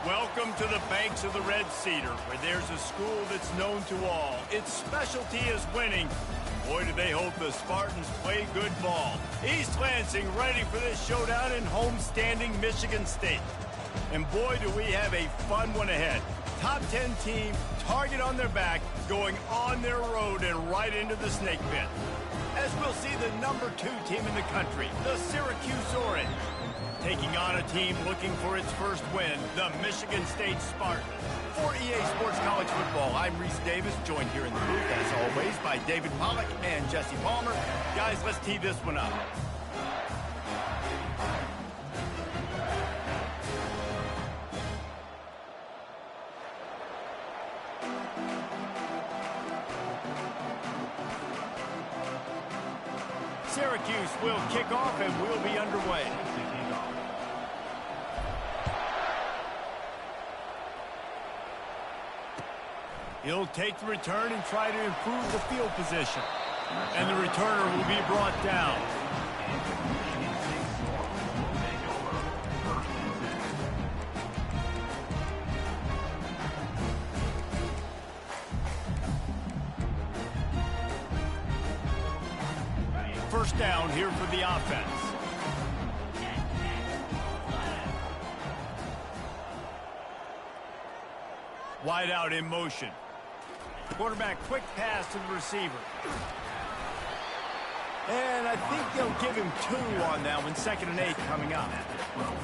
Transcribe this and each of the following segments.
Welcome to the banks of the Red Cedar, where there's a school that's known to all. Its specialty is winning. Boy, do they hope the Spartans play good ball. East Lansing ready for this showdown in homestanding Michigan State. And boy, do we have a fun one ahead. Top 10 team, target on their back, going on their road and right into the snake pit. As we'll see the number 2 team in the country, the Syracuse Orange, taking on a team looking for its first win, the Michigan State Spartans. For EA Sports College Football, I'm Reese Davis, joined here in the booth, as always, by David Pollack and Jesse Palmer. Guys, let's tee this one up. Syracuse will kick off and we'll be underway. He'll take the return and try to improve the field position. And the returner will be brought down. First down here for the offense. Wide out in motion. Quarterback quick pass to the receiver. And I think they'll give him 2 on that one. 2nd and 8 coming up.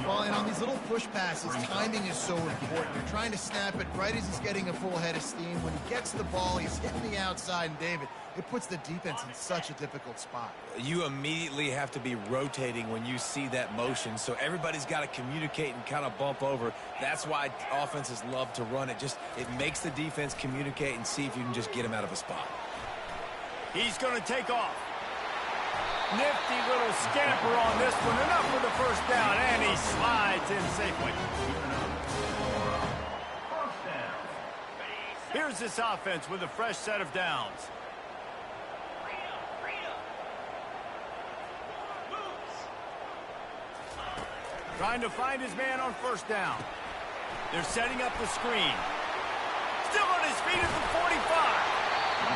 Well, and on these little push passes, timing is so important. You're trying to snap it right as he's getting a full head of steam. When he gets the ball, he's hitting the outside, and David, it puts the defense in such a difficult spot. You immediately have to be rotating when you see that motion, so everybody's got to communicate and kind of bump over. That's why offenses love to run it. It makes the defense communicate and see if you can just get him out of a spot. He's going to take off. Nifty little scamper on this one. Enough for the first down, and he slides in safely. Here's this offense with a fresh set of downs. Trying to find his man on first down. They're setting up the screen. Still on his feet at the 45.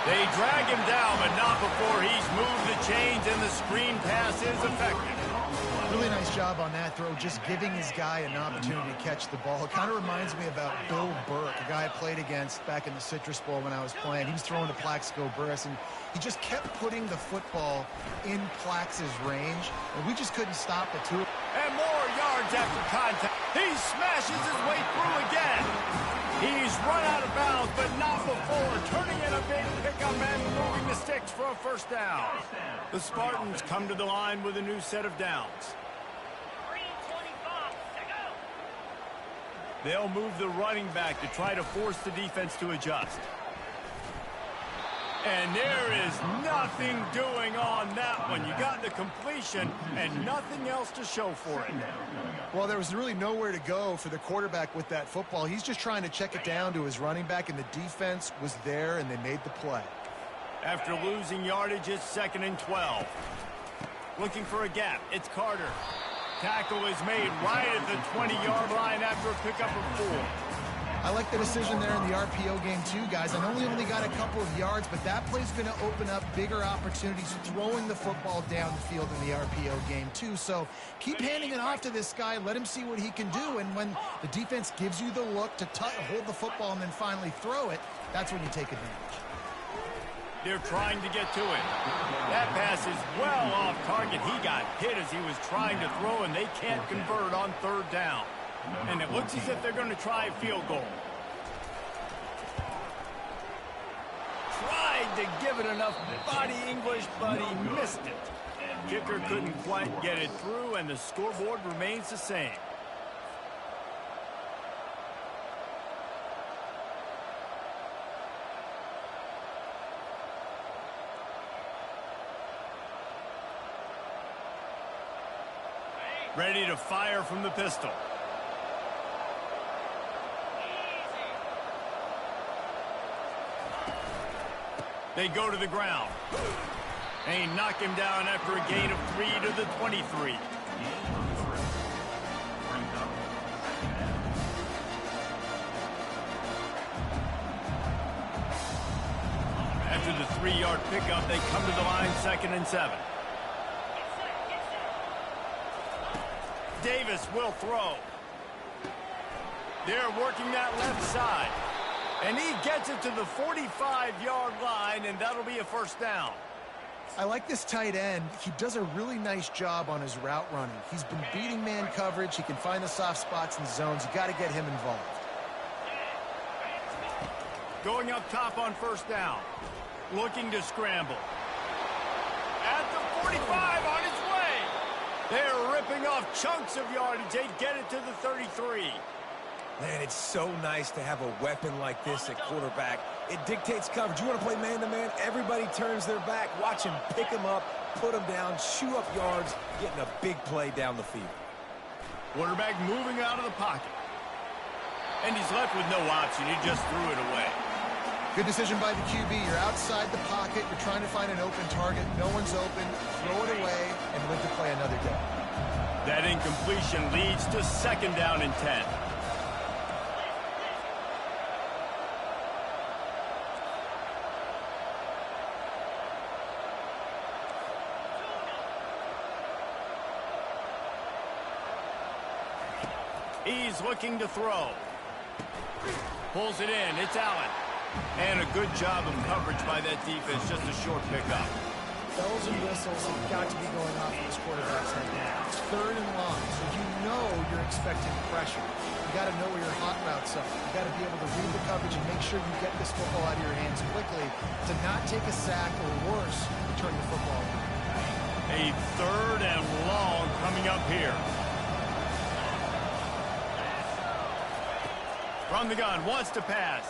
They drag him down, but not before he's moved the chains, and the screen pass is effective. Really nice job on that throw, just giving his guy an opportunity to catch the ball. It kind of reminds me about Bill Burke, a guy I played against back in the Citrus Bowl when I was playing. He was throwing to Plaxico Burress, and he just kept putting the football in Plax's range, and we just couldn't stop the two. And more yards after contact. He smashes his way through again. He's run out of bounds, but not before turning in a big pickup and moving the sticks for a first down. The Spartans come to the line with a new set of downs. They'll move the running back to try to force the defense to adjust. And there is nothing doing on that one. You got the completion and nothing else to show for it. Well, there was really nowhere to go for the quarterback with that football. He's just trying to check it down to his running back, and the defense was there, and they made the play. After losing yardage, it's 2nd and 12. Looking for a gap. It's Carter. Tackle is made right at the 20-yard line after a pickup of 4. I like the decision there in the RPO game too, guys. I know we only got a couple of yards, but that play's going to open up bigger opportunities throwing the football down the field in the RPO game too. So keep handing it off to this guy. Let him see what he can do. And when the defense gives you the look to hold the football and then finally throw it, that's when you take advantage. They're trying to get to it. That pass is well off target. He got hit as he was trying to throw, and they can't convert on 3rd down. And it looks as if they're going to try a field goal. Tried to give it enough body English, but he missed it. Kicker couldn't quite get it through, and the scoreboard remains the same. Ready to fire from the pistol. They go to the ground. They knock him down after a gain of 3 to the 23. After the 3-yard pickup, they come to the line 2nd and 7. Davis will throw. They're working that left side. And he gets it to the 45-yard line, and that'll be a first down. I like this tight end. He does a really nice job on his route running. He's been beating man coverage. He can find the soft spots and zones. You got to get him involved. Going up top on first down. Looking to scramble. At the 45 on his way. They're ripping off chunks of yardage. They get it to the 33. Man, it's so nice to have a weapon like this at quarterback. It dictates coverage. You want to play man-to-man? Everybody turns their back. Watch him pick him up, put him down, chew up yards, getting a big play down the field. Quarterback moving out of the pocket. And he's left with no option. He just threw it away. Good decision by the QB. You're outside the pocket. You're trying to find an open target. No one's open. Throw it away and live to play another day. That incompletion leads to 2nd down and 10. He's looking to throw. Pulls it in. It's Allen. And a good job of coverage by that defense. Just a short pickup. Bells and whistles have got to be going off in this quarterback's head now. It's 3rd and long, so you know you're expecting pressure. You got to know where your hot routes are. You got to be able to read the coverage and make sure you get this football out of your hands quickly to not take a sack or worse, return the football. A 3rd and long coming up here. From the gun, wants to pass.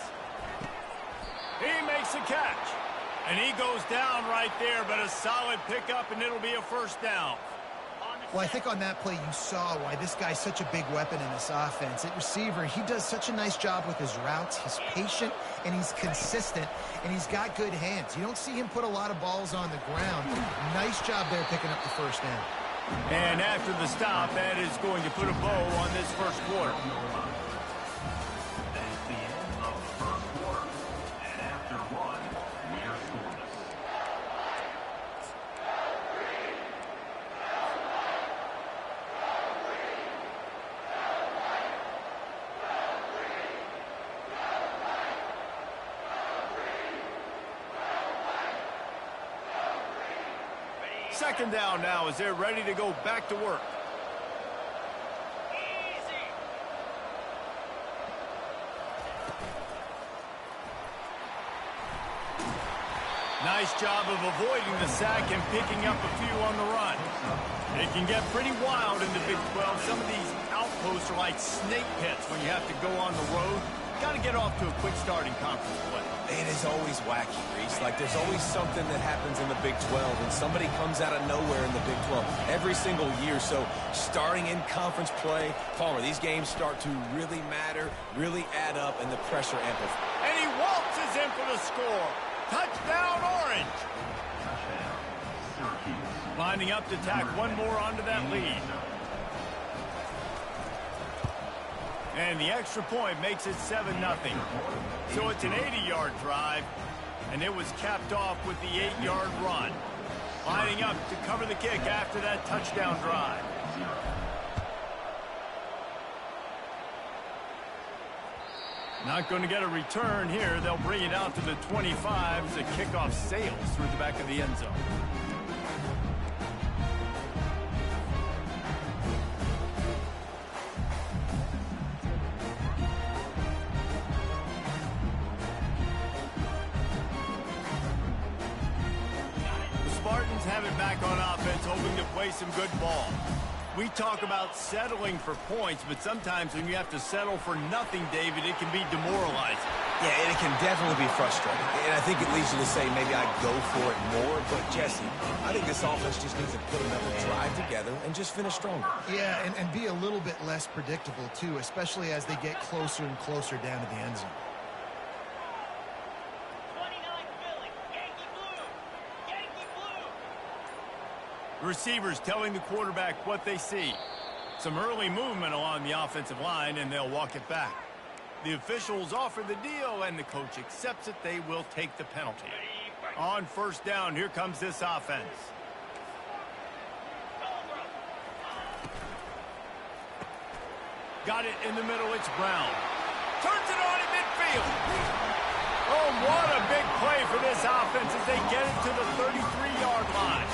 He makes a catch. And he goes down right there, but a solid pickup, and it'll be a first down. Well, I think on that play you saw why this guy's such a big weapon in this offense. At receiver, he does such a nice job with his routes. He's patient, and he's consistent, and he's got good hands. You don't see him put a lot of balls on the ground. Nice job there picking up the first down. And after the stop, that is going to put a bow on this first quarter. Second down now as they're ready to go back to work. Nice job of avoiding the sack and picking up a few on the run. It can get pretty wild in the Big 12. Some of these outposts are like snake pits when you have to go on the road. Got to get off to a quick start in conference play. It is always wacky, Reese. Like, there's always something that happens in the Big 12, and somebody comes out of nowhere in the Big 12 every single year. So, starting in conference play, Palmer, these games start to really matter, really add up, and the pressure amplifies. And he waltzes in for the score. Touchdown, Orange. Lining up to tack one more onto that lead. And the extra point makes it 7-0. So it's an 80-yard drive, and it was capped off with the 8-yard run. Lining up to cover the kick after that touchdown drive. Not going to get a return here. They'll bring it out to the 25 as the kickoff sails through the back of the end zone. Spartans have it back on offense, hoping to play some good ball. We talk about settling for points, but sometimes when you have to settle for nothing, David, it can be demoralizing. Yeah, and it can definitely be frustrating. And I think it leads you to say maybe I'd go for it more. But, Jesse, I think this offense just needs to put another drive together and just finish stronger. Yeah, and be a little bit less predictable, too, especially as they get closer and closer down to the end zone. Receivers telling the quarterback what they see. Some early movement along the offensive line, and they'll walk it back. The officials offer the deal, and the coach accepts it. They will take the penalty. On first down, here comes this offense. Got it in the middle, it's Brown. Turns it on in midfield. Oh, what a big play for this offense as they get it to the 33-yard line.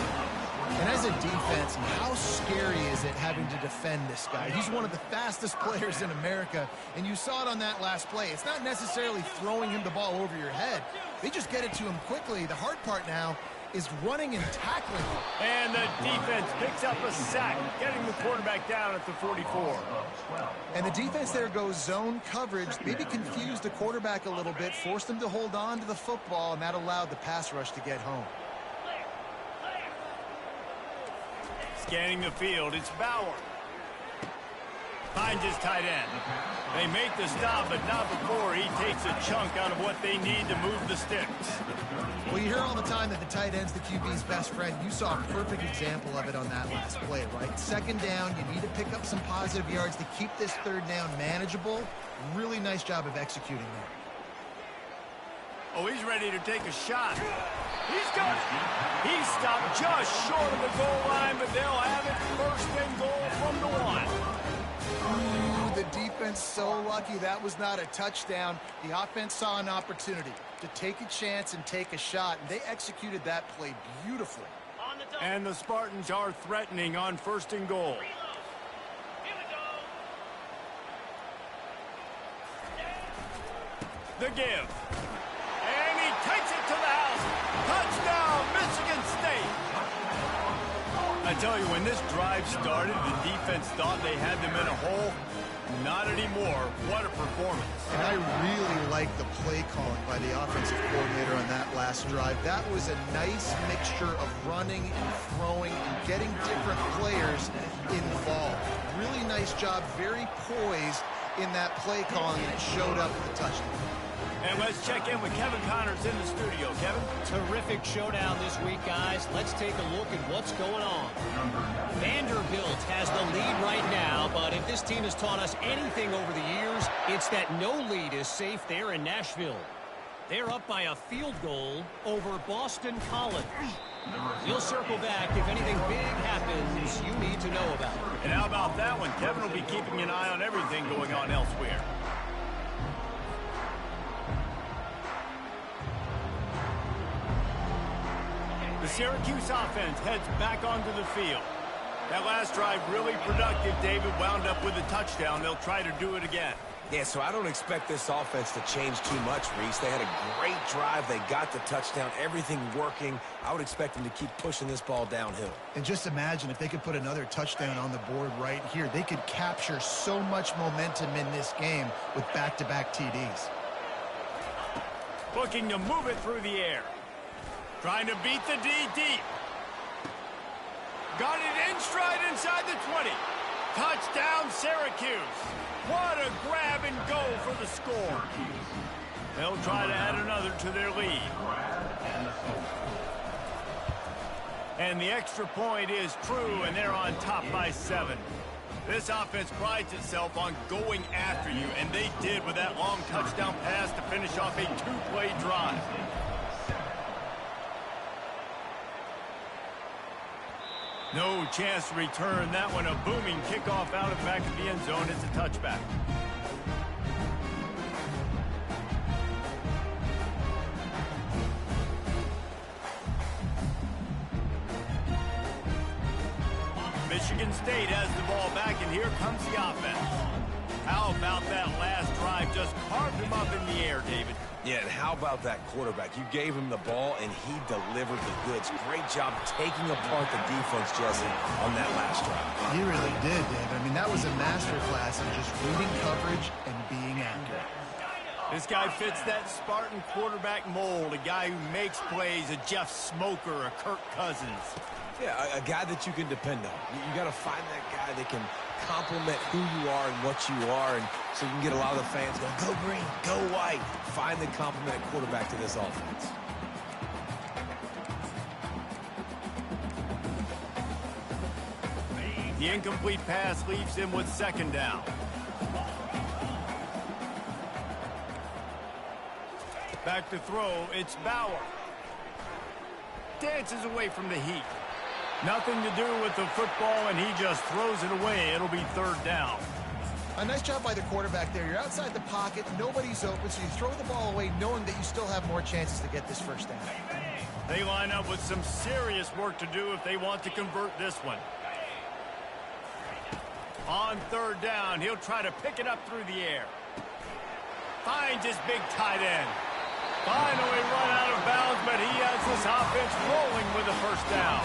And as a defense, how scary is it having to defend this guy? He's one of the fastest players in America, and you saw it on that last play. It's not necessarily throwing him the ball over your head. They just get it to him quickly. The hard part now is running and tackling him. And the defense picks up a sack, getting the quarterback down at the 44. And the defense there goes zone coverage, maybe confused the quarterback a little bit, forced him to hold on to the football, and that allowed the pass rush to get home. Scanning the field, it's Bauer. Finds his tight end. They make the stop, but not before he takes a chunk out of what they need to move the sticks. Well, you hear all the time that the tight end's the QB's best friend. You saw a perfect example of it on that last play, right? Second down, you need to pick up some positive yards to keep this third down manageable. Really nice job of executing there. Oh, he's ready to take a shot. He's got it. He's stopped just short of the goal line, but they'll have it first and goal from the one. Ooh, the defense so lucky that was not a touchdown. The offense saw an opportunity to take a chance and take a shot, and they executed that play beautifully. And the Spartans are threatening on first and goal. The give. And he takes it to the house. Touchdown, Michigan State. I tell you, when this drive started, the defense thought they had them in a hole. Not anymore. What a performance. And I really like the play calling by the offensive coordinator on that last drive. That was a nice mixture of running and throwing and getting different players involved. Really nice job, very poised in that play calling, and it showed up with the touchdown. And let's check in with Kevin Connors in the studio. Kevin? Terrific showdown this week, guys. Let's take a look at what's going on. Vanderbilt has the lead right now, but if this team has taught us anything over the years, it's that no lead is safe there in Nashville. They're up by a field goal over Boston College. We'll circle back if anything big happens you need to know about. And how about that one? Kevin will be keeping an eye on everything going on elsewhere. The Syracuse offense heads back onto the field. That last drive really productive. David wound up with a touchdown. They'll try to do it again. Yeah, so I don't expect this offense to change too much, Reese. They had a great drive. They got the touchdown. Everything working. I would expect them to keep pushing this ball downhill. And just imagine if they could put another touchdown on the board right here. They could capture so much momentum in this game with back-to-back TDs. Looking to move it through the air. Trying to beat the D deep. Got it in stride inside the 20. Touchdown, Syracuse. What a grab and go for the score. They'll try to add another to their lead. And the extra point is true, and they're on top by 7. This offense prides itself on going after you, and they did with that long touchdown pass to finish off a 2-play drive. No chance to return that one. A booming kickoff out of the back of the end zone. It's a touchback. Michigan State has the ball back, and here comes the offense. How about that last drive? Just carved him up in the air, David. Yeah, and how about that quarterback? You gave him the ball, and he delivered the goods. Great job taking apart the defense, Jesse, on that last drive. He really did, David. I mean, that was a masterclass in just reading coverage and being accurate. This guy fits that Spartan quarterback mold, a guy who makes plays, a Jeff Smoker, a Kirk Cousins. Yeah, a guy that you can depend on. You got to find that guy that can complement who you are and what you are, and so you can get a lot of the fans going, go green, go white. Find the complementing quarterback to this offense. The incomplete pass leaves him with second down. Back to throw, it's Bauer. dances away from the heat. Nothing to do with the football, and he just throws it away. It'll be third down. A nice job by the quarterback there. You're outside the pocket, nobody's open, so you throw the ball away knowing that you still have more chances to get this first down. They line up with some serious work to do if they want to convert this one. On third down, he'll try to pick it up through the air. Finds his big tight end. Finally run out of bounds, but he has this offense rolling with a first down.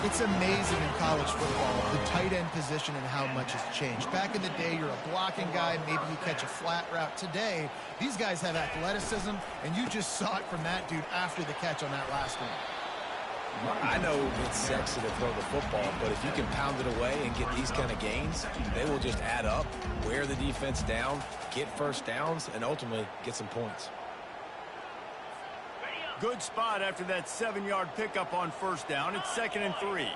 It's amazing in college football, the tight end position and how much has changed. Back in the day, you're a blocking guy, maybe you catch a flat route. Today, these guys have athleticism, and you just saw it from that dude after the catch on that last one. I know it's sexy to throw the football, but if you can pound it away and get these kind of gains, they will just add up, wear the defense down, get first downs, and ultimately get some points. Good spot after that 7-yard pickup on first down. It's 2nd and 3.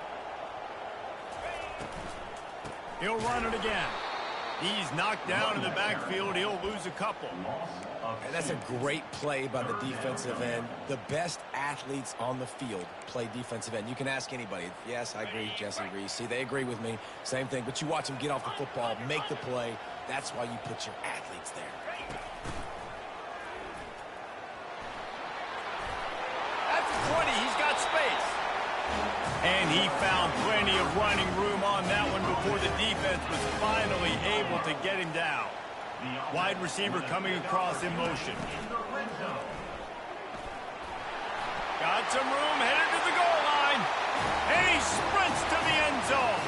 He'll run it again. He's knocked down in the backfield. He'll lose a couple. And that's a great play by the defensive end. The best athletes on the field play defensive end. You can ask anybody. Yes, I agree, Jesse Reese. See, they agree with me. Same thing. But you watch them get off the football, make the play. That's why you put your athletes there. At the 20, he's got space. And he found plenty of running room on that one before the defense was finally able to get him down. Wide receiver coming across in motion. Got some room, headed to the goal line. And he sprints to the end zone.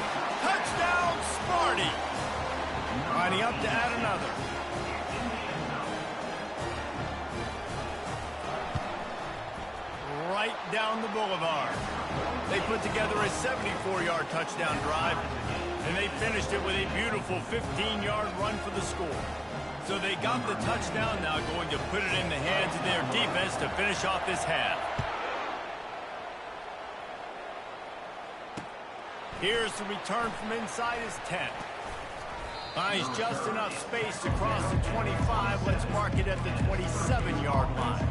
Touchdown, Sparty. Lining up to add another. Right down the boulevard. They put together a 74-yard touchdown drive, and they finished it with a beautiful 15-yard run for the score. So they got the touchdown, now going to put it in the hands of their defense to finish off this half. Here's the return from inside his 10. Finds just enough space to cross the 25. Let's mark it at the 27-yard line.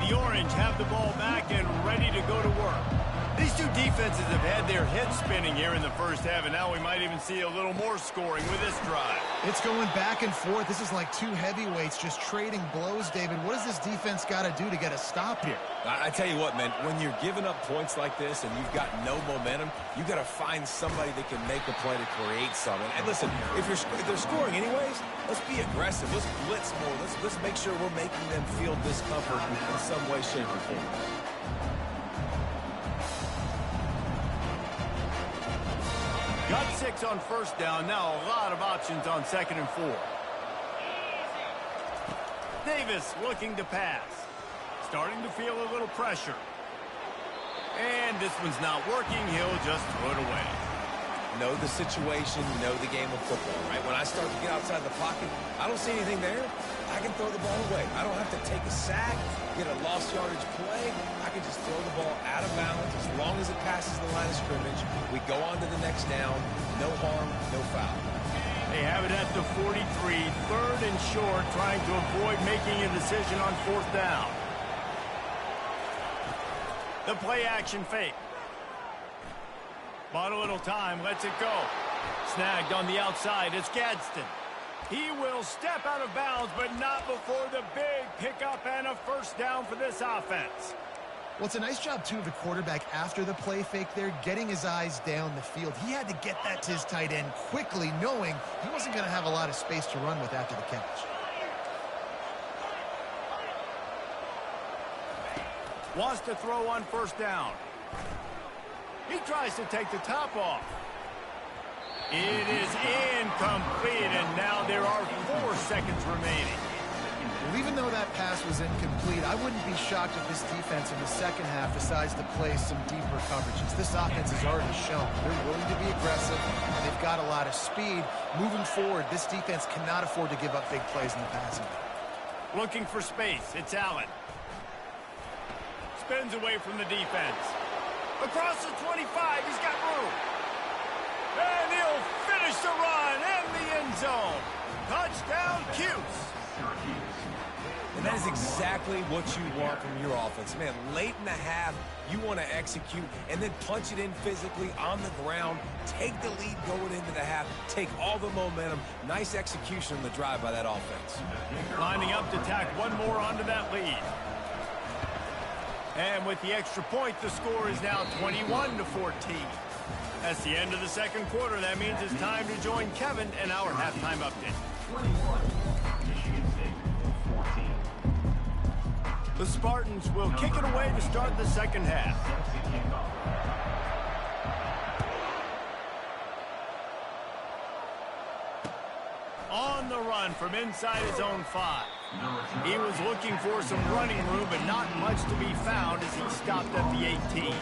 The Orange have the ball back and ready to go to work. These two defenses have had their heads spinning here in the first half, and now we might even see a little more scoring with this drive. It's going back and forth. This is like two heavyweights just trading blows, David. What does this defense got to do to get a stop here? I tell you what, man, when you're giving up points like this and you've got no momentum, you got to find somebody that can make a play to create something. And listen, if they're scoring anyways, let's be aggressive. Let's blitz more. Let's make sure we're making them feel discomfort in some way, shape, or form. Got 6 on first down. Now a lot of options on 2nd and 4. Davis looking to pass. Starting to feel a little pressure. And this one's not working. He'll just throw it away. Know the situation, know the game of football, right? When I start to get outside the pocket, I don't see anything there. I can throw the ball away. I don't have to take a sack, get a lost yardage play. I can just throw the ball out of bounds as long as it passes the line of scrimmage. We go on to the next down. No harm, no foul. They have it at the 43, 3rd and short, trying to avoid making a decision on 4th down. The play action fake. Bought a little time, lets it go. Snagged on the outside, it's Gadsden. He will step out of bounds, but not before the big pickup and a first down for this offense. Well, it's a nice job, too, of the quarterback after the play fake there, getting his eyes down the field. He had to get that to his tight end quickly, knowing he wasn't going to have a lot of space to run with after the catch. Wants to throw on first down. He tries to take the top off. It is incomplete, and now there are 4 seconds remaining. Well, even though that pass was incomplete, I wouldn't be shocked if this defense in the second half decides to play some deeper coverages. This offense has already shown they're willing to be aggressive, and they've got a lot of speed. Moving forward, this defense cannot afford to give up big plays in the passing game. Looking for space, it's Allen. Spins away from the defense. Across the 25, he's got room. And he'll finish the run, and end zone. Touchdown, Cuse. And that is exactly what you want from your offense. Man, late in the half, you want to execute and then punch it in physically on the ground, take the lead going into the half, take all the momentum. Nice execution on the drive by that offense. Lining up to tack one more onto that lead. And with the extra point, the score is now 21-14. That's the end of the second quarter. That means it's time to join Kevin and our halftime update. 21, Michigan State, 14. The Spartans will kick it away to start the second half. On the run from inside his own 5. He was looking for some running room, but not much to be found as he stopped at the 18.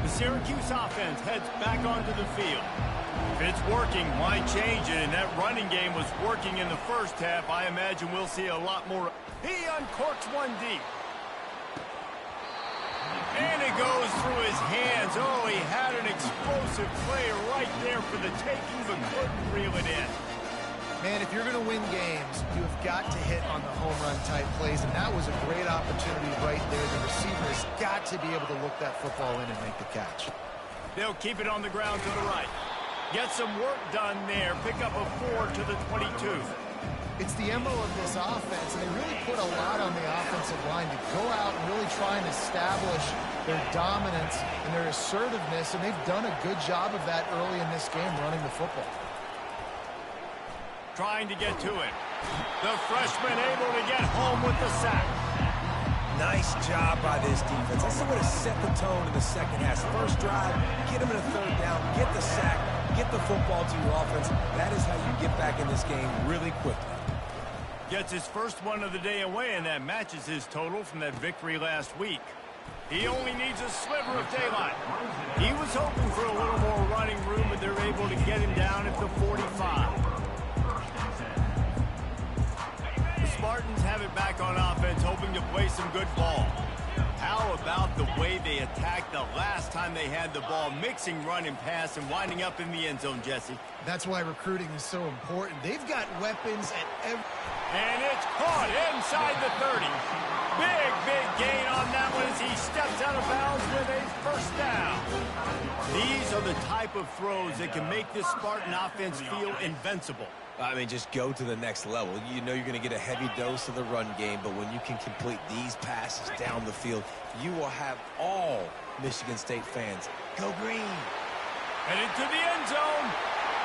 The Syracuse offense heads back onto the field. If it's working, why change it? And that running game was working in the first half. I imagine we'll see a lot more. He uncorks one deep. And it goes through his hands. Oh, he had an explosive play right there for the taking, but couldn't reel it in. Man, if you're going to win games, you have got to hit on the home run type plays, and that was a great opportunity right there. The receiver has got to be able to look that football in and make the catch. They'll keep it on the ground to the right. Get some work done there. Pick up a 4 to the 22. It's the MO of this offense, and they really put a lot on the offensive line to go out and really try and establish their dominance and their assertiveness, and they've done a good job of that early in this game running the football. Trying to get to it. The freshman able to get home with the sack. Nice job by this defense. That's the way to set the tone in the second half. First drive, get them in a third down, get the sack, get the football to your offense. That is how you get back in this game really quickly. Gets his first one of the day away, and that matches his total from that victory last week. He only needs a sliver of daylight. He was hoping for a little more running room, but they're able to get him down at the 45. The Spartans have it back on offense, hoping to play some good ball. How about the way they attacked the last time they had the ball, mixing run and pass and winding up in the end zone, Jesse? That's why recruiting is so important. They've got weapons at every... And it's caught inside the 30. Big gain on that one as he steps out of bounds with a first down. These are the type of throws that can make this Spartan offense feel invincible. I mean, just go to the next level. You know you're going to get a heavy dose of the run game, but when you can complete these passes down the field, you will have all Michigan State fans go green. Headed to the end zone,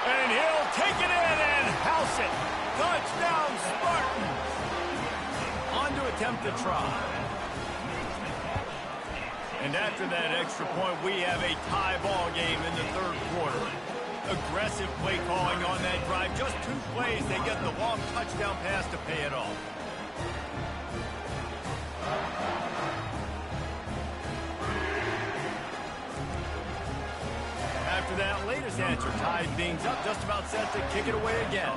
and he'll take it in and house it. Touchdown, Spartans. On to attempt the try. And after that extra point, we have a tie ball game in the third quarter. Aggressive play calling on that drive. Just 2 plays, they get the long touchdown pass to pay it off. After that latest answer, tied things up, just about set to kick it away again.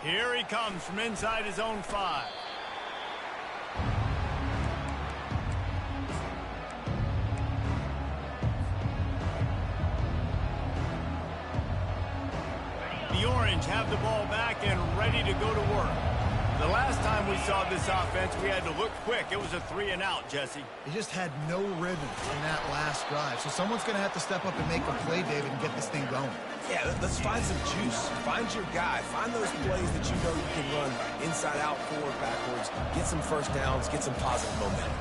Here he comes from inside his own 5. The Orange have the ball back and ready to go to work. The last time we saw this offense, we had to look quick. It was a 3 and out, Jesse. They just had no rhythm in that last drive. So someone's going to have to step up and make a play, David, and get this thing going. Yeah, let's find some juice. Find your guy. Find those plays that you know you can run inside out, forward, backwards. Get some first downs. Get some positive momentum.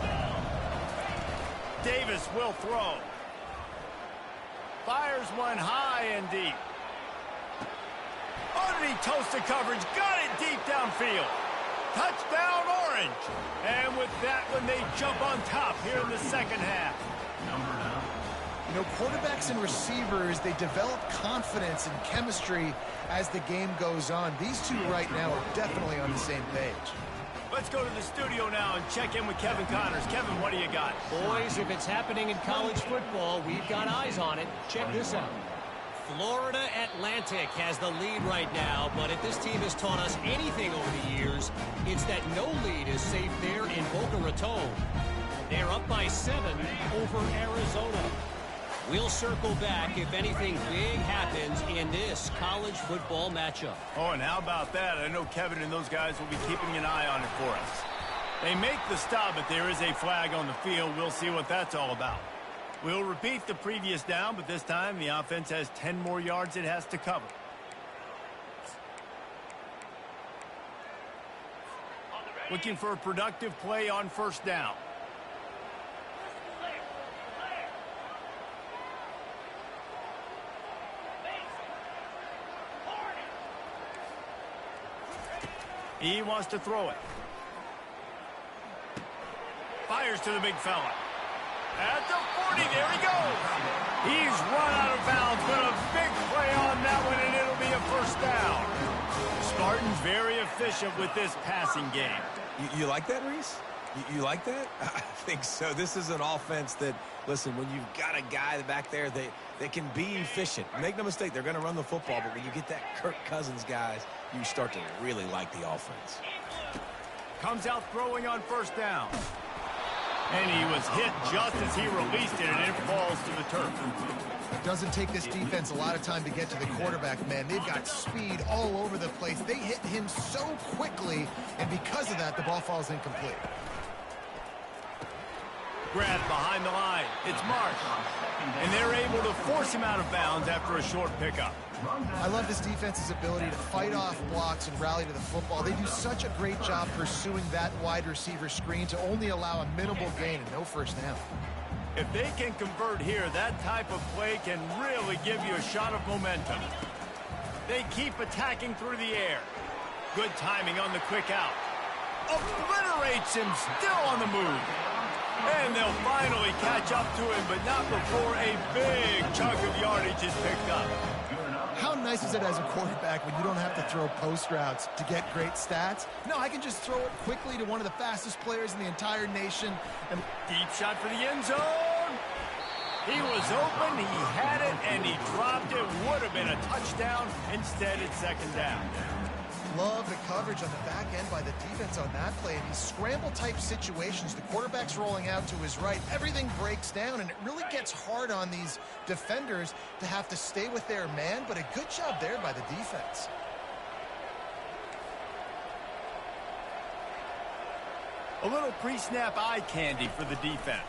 Davis will throw. Fires one high and deep. Underneath toasted coverage. Got it deep downfield. Touchdown, Orange. And with that one, they jump on top here in the second half. You know, quarterbacks and receivers, they develop confidence and chemistry as the game goes on. These two right now are definitely on the same page. Let's go to the studio now and check in with Kevin Connors. Kevin, what do you got? Boys, if it's happening in college football, we've got eyes on it. Check this out. Florida Atlantic has the lead right now, but if this team has taught us anything over the years, it's that no lead is safe there in Boca Raton. They're up by 7 over Arizona. We'll circle back if anything big happens in this college football matchup. Oh, and how about that? I know Kevin and those guys will be keeping an eye on it for us. They make the stop, but there is a flag on the field. We'll see what that's all about. We'll repeat the previous down, but this time the offense has 10 more yards it has to cover. Looking for a productive play on first down. He wants to throw it. Fires to the big fella. At the 40, there he goes. He's run out of bounds, but a big play on that one, and it'll be a first down. Spartans very efficient with this passing game. You like that, Reese? You like that? I think so. This is an offense that, listen, when you've got a guy back there, they can be efficient. Make no mistake, they're going to run the football, but when you get that Kirk Cousins guys, you start to really like the offense. Comes out throwing on first down. And he was hit just as he released it, and it falls to the turf. It doesn't take this defense a lot of time to get to the quarterback, man. They've got speed all over the place. They hit him so quickly, and because of that, the ball falls incomplete. Grabbed behind the line. It's Marsh. And they're able to force him out of bounds after a short pickup. I love this defense's ability to fight off blocks and rally to the football. They do such a great job pursuing that wide receiver screen to only allow a minimal gain and no first down. If they can convert here, that type of play can really give you a shot of momentum. They keep attacking through the air. Good timing on the quick out. Obliterates him, still on the move. And they'll finally catch up to him, but not before a big chunk of yardage is picked up. How nice is it as a quarterback when you don't have to throw post routes to get great stats? No, I can just throw it quickly to one of the fastest players in the entire nation. And deep shot for the end zone. He was open, he had it, and he dropped it. Would have been a touchdown. Instead, it's second down. Love the coverage on the back end by the defense on that play. In these scramble-type situations, the quarterback's rolling out to his right. Everything breaks down, and it really gets hard on these defenders to have to stay with their man, but a good job there by the defense. A little pre-snap eye candy for the defense.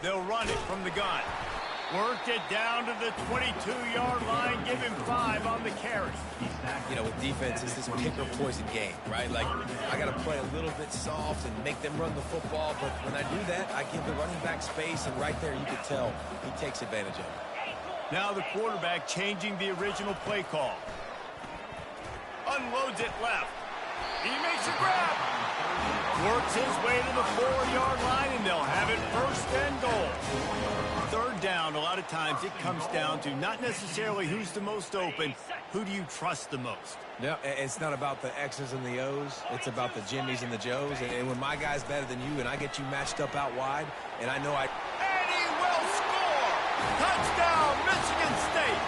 They'll run it from the gun. Worked it down to the 22-yard line. Give him 5 on the carry. You know, with defense, it's this pick or poison game, right? Like, I got to play a little bit soft and make them run the football, but when I do that, I give the running back space, and right there you can tell he takes advantage of it. Now the quarterback changing the original play call. Unloads it left. He makes a grab. Works his way to the 4-yard line, and they'll have it first and goal. Third down, a lot of times it comes down to not necessarily who's the most open, who do you trust the most? No, it's not about the X's and the O's. It's about the Jimmies and the Joes. And when my guy's better than you and I get you matched up out wide, and I know I... And he will score! Touchdown, Michigan State!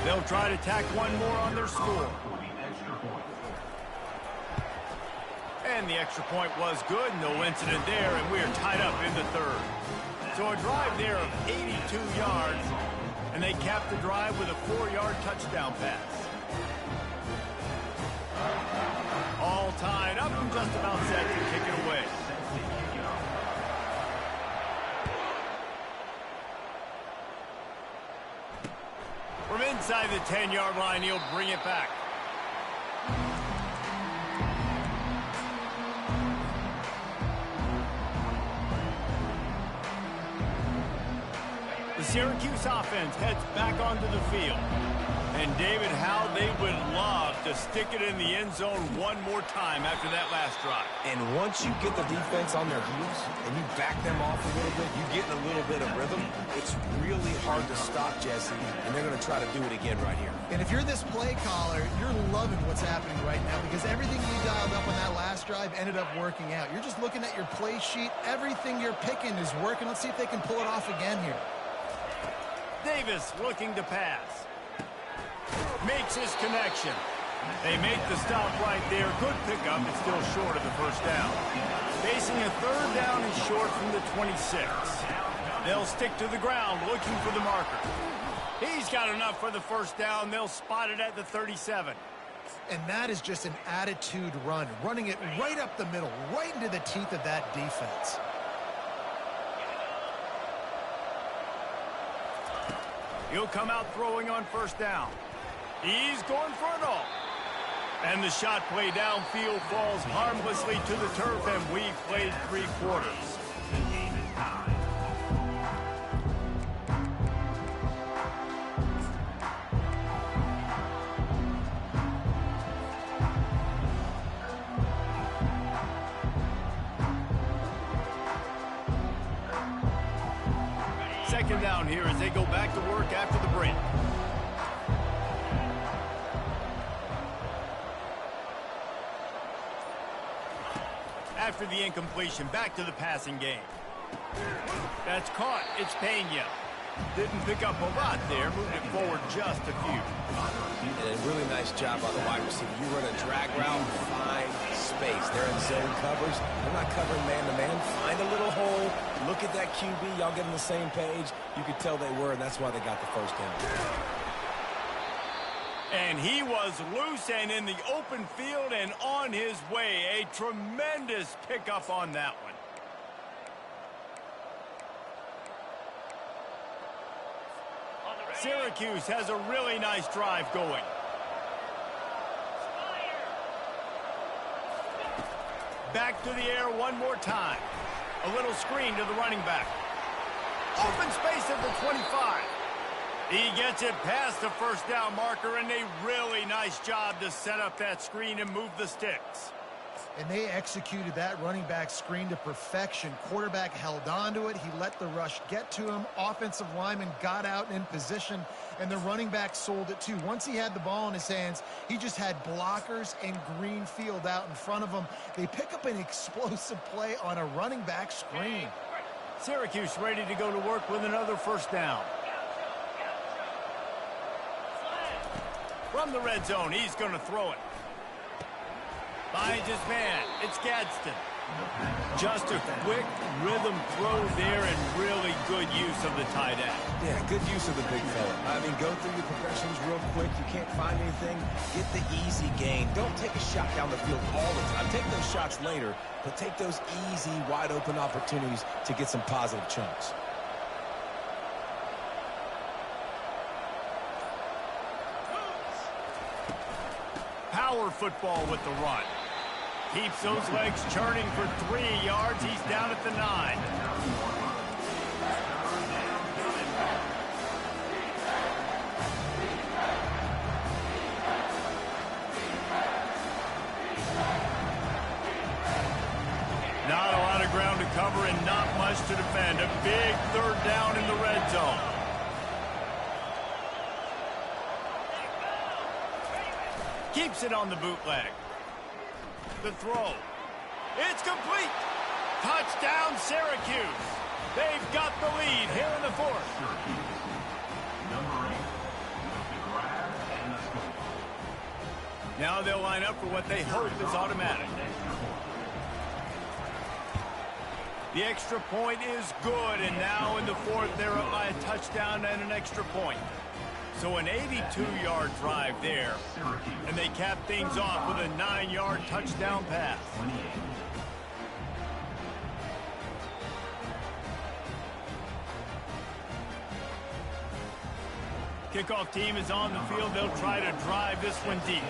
They'll try to tack one more on their score. And the extra point was good. No incident there, and we are tied up in the third. So a drive there of 82 yards, and they capped the drive with a 4-yard touchdown pass. All tied up and just about set to kick it away. From inside the 10-yard line, he'll bring it back. The Syracuse offense heads back onto the field. And, David, how they would love to stick it in the end zone one more time after that last drive. And once you get the defense on their heels and you back them off a little bit, you get in a little bit of rhythm, it's really hard to stop, Jesse, and they're going to try to do it again right here. And if you're this play caller, you're loving what's happening right now because everything you dialed up on that last drive ended up working out. You're just looking at your play sheet. Everything you're picking is working. Let's see if they can pull it off again here. Davis looking to pass. Makes his connection. They make the stop right there. Good pickup. It's still short of the first down. Facing a third down and short from the 26. They'll stick to the ground looking for the marker. He's got enough for the first down. They'll spot it at the 37. And that is just an attitude run. Running it right up the middle, right into the teeth of that defense. He'll come out throwing on first down. He's going for it all. And the shot play downfield falls harmlessly to the turf, and we've played 3 quarters. The game is tied. Second down here as they go back to work after the break. After the incompletion, back to the passing game. That's caught. It's Pena. Didn't pick up a lot there. Moved it forward just a few. And a really nice job by the wide receiver. You run a drag route, find space. They're in zone covers. They're not covering man-to-man. Find a little hole. Look at that QB. Y'all get on the same page. You could tell they were, and that's why they got the first down. And he was loose and in the open field and on his way. A tremendous pickup on that one. Syracuse has a really nice drive going. Back to the air one more time. A little screen to the running back. Open space at the 25. He gets it past the first down marker, and a really nice job to set up that screen and move the sticks. And they executed that running back screen to perfection. Quarterback held on to it. He let the rush get to him. Offensive lineman got out in position, and the running back sold it too. Once he had the ball in his hands, he just had blockers and green field out in front of him. They pick up an explosive play on a running back screen. Syracuse ready to go to work with another first down. From the red zone, he's going to throw it. Finds his man. It's Gadsden. Just a quick rhythm throw there and really good use of the tight end. Yeah, good use of the big fella. I mean, go through your progressions real quick. You can't find anything. Get the easy gain. Don't take a shot down the field all the time. Take those shots later, but take those easy, wide-open opportunities to get some positive chunks. Power football with the run. Keeps those legs churning for 3 yards. He's down at the 9. Not a lot of ground to cover and not much to defend. A big third down in the red zone. Keeps it on the bootleg. The throw. It's complete. Touchdown, Syracuse. They've got the lead here in the fourth. Number 8 with the grab and the score. Now they'll line up for what they hope is automatic. The extra point is good, and now in the fourth, they're up by a touchdown and an extra point. So an 82-yard drive there, and they cap things off with a 9-yard touchdown pass. 28. Kickoff team is on the field. They'll try to drive this one deep.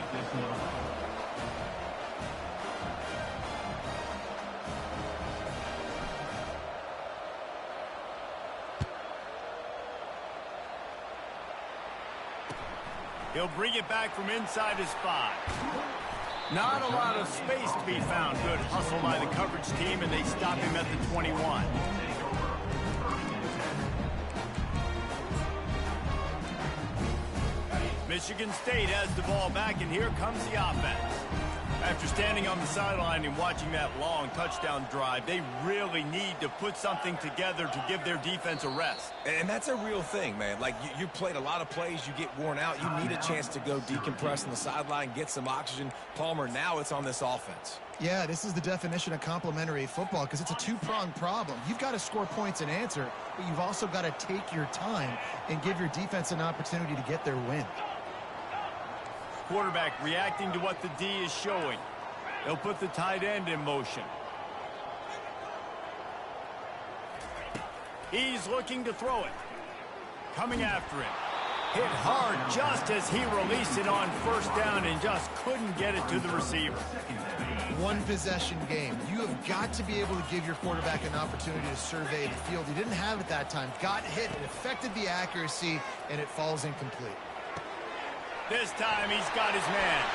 He'll bring it back from inside his 5. Not a lot of space to be found. Good hustle by the coverage team, and they stop him at the 21. Michigan State has the ball back, and here comes the offense. After standing on the sideline and watching that long touchdown drive, they really need to put something together to give their defense a rest. And that's a real thing, man. Like, you played a lot of plays, you get worn out, you need a chance to go decompress on the sideline, get some oxygen. Palmer, now it's on this offense. Yeah, this is the definition of complementary football because it's a two-pronged problem. You've got to score points and answer, but you've also got to take your time and give your defense an opportunity to get their win. Quarterback reacting to what the D is showing. They'll put the tight end in motion. He's looking to throw it. Coming after him. Hit hard just as he released it on first down and just couldn't get it to the receiver. One possession game. You have got to be able to give your quarterback an opportunity to survey the field. He didn't have it that time. Got hit. It affected the accuracy, and it falls incomplete. This time he's got his man.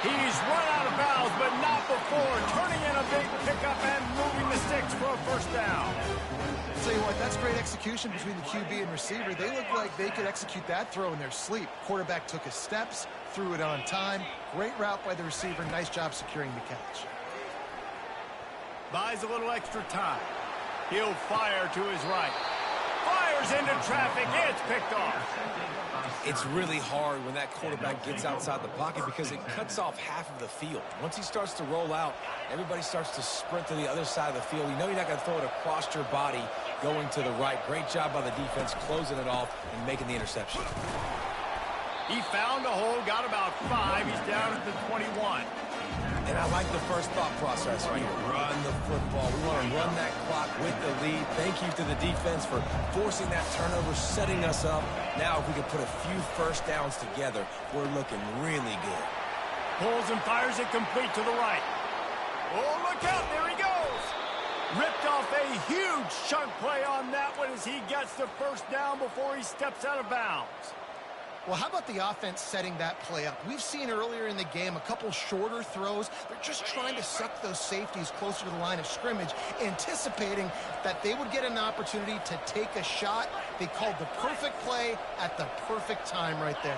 He's run out of bounds, but not before turning in a big pickup and moving the sticks for a first down. I'll tell you what, that's great execution between the QB and receiver. They look like they could execute that throw in their sleep. Quarterback took his steps, threw it on time. Great route by the receiver. Nice job securing the catch. Buys a little extra time. He'll fire to his right. Fires into traffic. It's picked off. It's really hard when that quarterback gets outside the pocket because it cuts off half of the field. Once he starts to roll out, everybody starts to sprint to the other side of the field. You know you're not going to throw it across your body going to the right. Great job by the defense closing it off and making the interception. He found a hole, got about 5. He's down at the 21. And I like the first thought process right here. Run the football. We want to run that clock with the lead. Thank you to the defense for forcing that turnover, setting us up. Now if we can put a few first downs together, we're looking really good. Pulls and fires it complete to the right. Oh, look out. There he goes. Ripped off a huge chunk play on that one as he gets the first down before he steps out of bounds. Well, how about the offense setting that play up? We've seen earlier in the game a couple shorter throws. They're just trying to suck those safeties closer to the line of scrimmage, anticipating that they would get an opportunity to take a shot. They called the perfect play at the perfect time right there.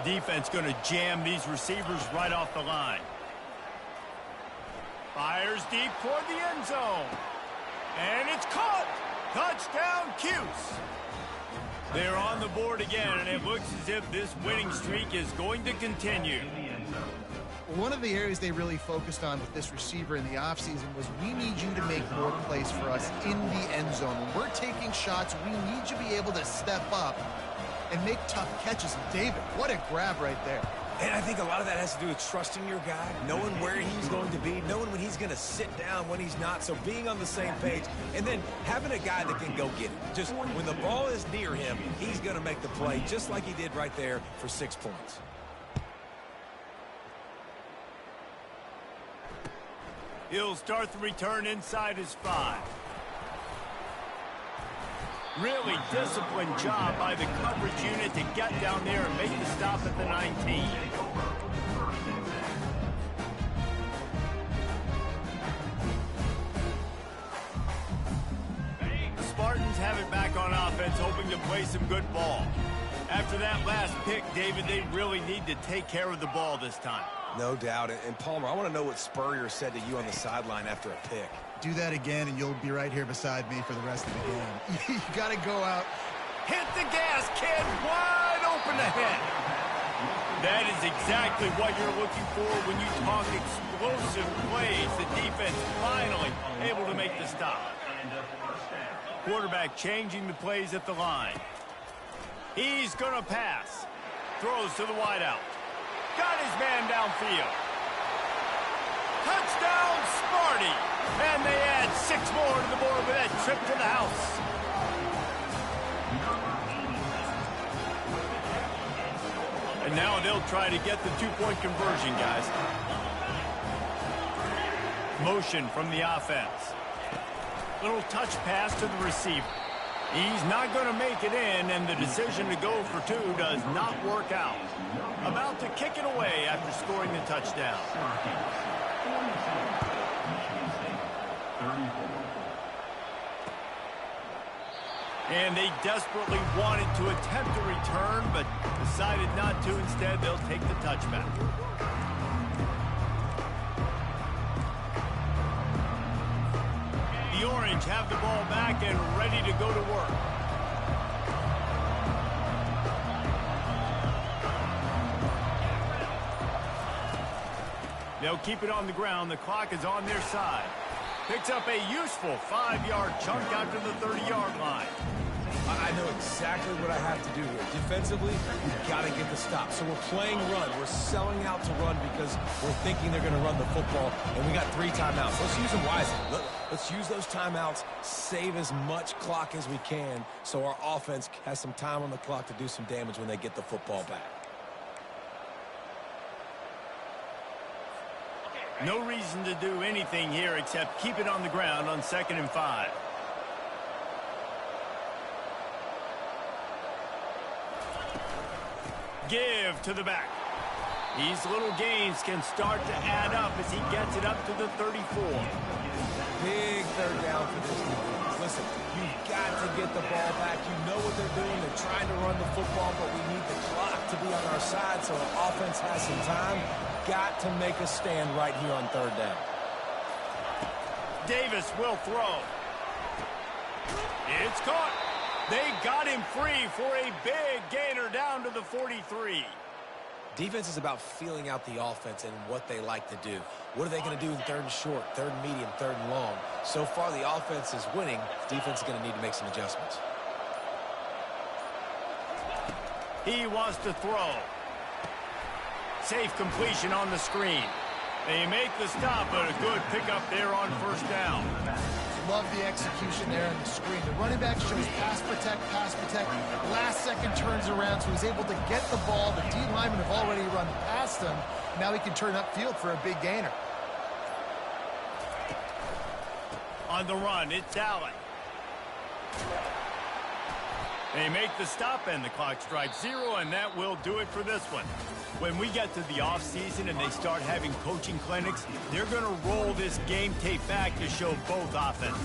Defense going to jam these receivers right off the line. Fires deep toward the end zone. And it's caught. Touchdown, Cuse. They're on the board again, and it looks as if this winning streak is going to continue. One of the areas they really focused on with this receiver in the offseason was we need you to make more plays for us in the end zone. When we're taking shots, we need you to be able to step up and make tough catches. And David, what a grab right there. And I think a lot of that has to do with trusting your guy, knowing where he's going to be, knowing when he's going to sit down, when he's not, so being on the same page, and then having a guy that can go get it. Just when the ball is near him, he's going to make the play, just like he did right there for 6 points. He'll start the return inside his 5. Really disciplined job by the coverage unit to get down there and make the stop at the 19. The Spartans have it back on offense, hoping to play some good ball. After that last pick, David, they really need to take care of the ball this time. No doubt. And Palmer, I want to know what Spurrier said to you on the sideline after a pick. Do that again, and you'll be right here beside me for the rest of the game. You got to go out. Hit the gas, kid. Wide open ahead. That is exactly what you're looking for when you talk explosive plays. The defense finally able to make the stop. Quarterback changing the plays at the line. He's going to pass. Throws to the wideout. Got his man downfield. Touchdown, Sparty. And they add 6 more to the board with that trip to the house. And now they'll try to get the 2-point conversion, guys. Motion from the offense. Little touch pass to the receiver. He's not going to make it in, and the decision to go for two does not work out. About to kick it away after scoring the touchdown. And they desperately wanted to attempt a return, but decided not to. Instead, they'll take the touchback. The Orange have the ball back and ready to go to work. They'll keep it on the ground. The clock is on their side. Picks up a useful 5-yard chunk out to the 30-yard line. I know exactly what I have to do here. Defensively, we've got to get the stop. So we're playing run. We're selling out to run because we're thinking they're going to run the football, and we got 3 timeouts. Let's use them wisely. Let's use those timeouts, save as much clock as we can so our offense has some time on the clock to do some damage when they get the football back. No reason to do anything here except keep it on the ground on 2nd and 5. Give to the back. These little gains can start to add up as he gets it up to the 34. Big third down for this defense. Listen, you've got to get the ball back. You know what they're doing. They're trying to run the football, but we need the clock to be on our side so our offense has some time. Got to make a stand right here on 3rd down. Davis will throw. It's caught. They got him free for a big gainer down to the 43. Defense is about feeling out the offense and what they like to do. What are they going to do in 3rd and short, 3rd and medium, 3rd and long? So far, the offense is winning. Defense is going to need to make some adjustments. He wants to throw. Safe completion on the screen. They make the stop, but a good pickup there on 1st down. Love the execution there on the screen. The running back shows pass protect. Last second turns around, so he's able to get the ball. The D linemen have already run past him. Now he can turn upfield for a big gainer. On the run, it's Allen. They make the stop, and the clock strikes 0, and that will do it for this one. When we get to the offseason and they start having coaching clinics, they're going to roll this game tape back to show both offenses.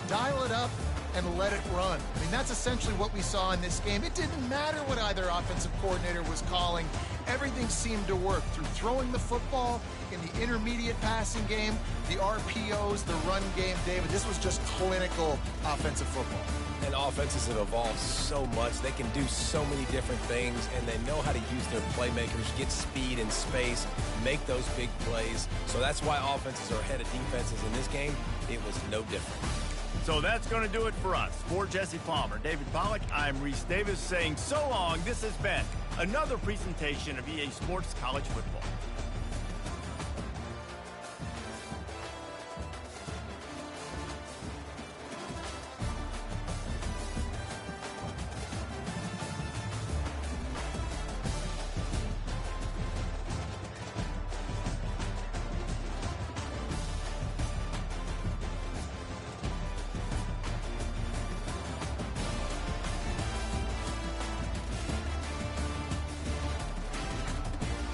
Dial it up and let it run. I mean, that's essentially what we saw in this game. It didn't matter what either offensive coordinator was calling. Everything seemed to work through throwing the football, in the intermediate passing game, the RPOs, the run game. David, this was just clinical offensive football. And offenses have evolved so much. They can do so many different things, and they know how to use their playmakers, get speed and space, make those big plays. So that's why offenses are ahead of defenses in this game. It was no different. So that's going to do it for us. For Jesse Palmer, David Pollack, I'm Reese Davis saying so long. This has been another presentation of EA Sports College Football.